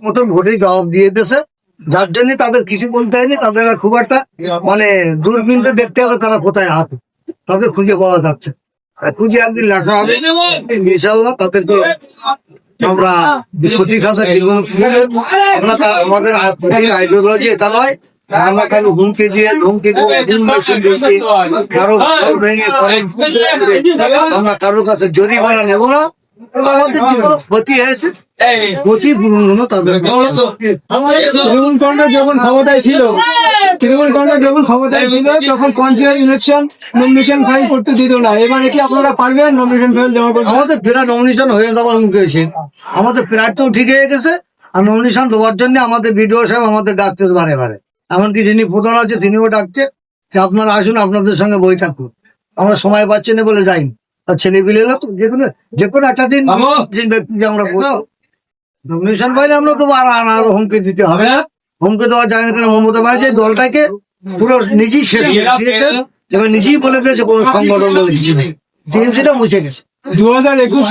মতন ভোটে জবাব দিয়ে দিয়েছে, যার জন্য তাদের কিছু বলতে হয়নি। তাদের আর খুব একটা মানে দূরবীনতে দেখতে হবে তারা কোথায় আছে, তাদের খুঁজে পাওয়া যাচ্ছে। খুঁজে একদিন লেখা হবে ইনশাল্লাহ। তাদেরকে আমরা ক্ষতি খাসা আমরা আমাদের আইডিওলজি এটা নয়, আমরা কারো হুমকি দিয়ে কারো ভেঙে আমরা কারোর কাছে জরিমানা নেবো না। আমাদের যে কোনো ক্ষতি হয়েছে ক্ষতি পূরণ হলো তাদের। তৃণমূল কংগ্রেস যখন ক্ষমতায় ছিল তখন পঞ্চায়েত ইলেকশন নমিনেশন ফাইল করতে দিত না। এবারে কি আপনারা পারবেন নমিনেশন ফাইল জমা করতে? আমাদের প্রায় নমিনেশন হয়ে যাওয়ার মুখে এসে আমাদের প্রার্থীও ঠিক হয়ে গেছে। আর নমিনেশন দেওয়ার জন্য আমাদের বিডিও সাহেব আমাদের ডাকছে বারে বারে। এমনকি যিনি প্রধান আছে তিনিও ডাকছে যে আপনারা আসুন, আপনাদের সঙ্গে বৈঠক করুন। আমরা সময় পাচ্ছি না বলে যাইনি। আর ছেলে পিলে এলো তো যে কোনো একটা দিন ব্যক্তি যে আমরা নমিনেশন পাইলে আমরা তো আরো হুমকি দিতে হবে না। হুমকি দেওয়া যায় না, কারণ মমতা ব্যানার্জি দলটাকে পুরো নিজেই শেষ করে দিয়েছে। এবার নিজেই বলে দিয়েছে কোনো সংগঠন বলে কিছু নেই, টিএমসিটা মুছে গেছে। 2021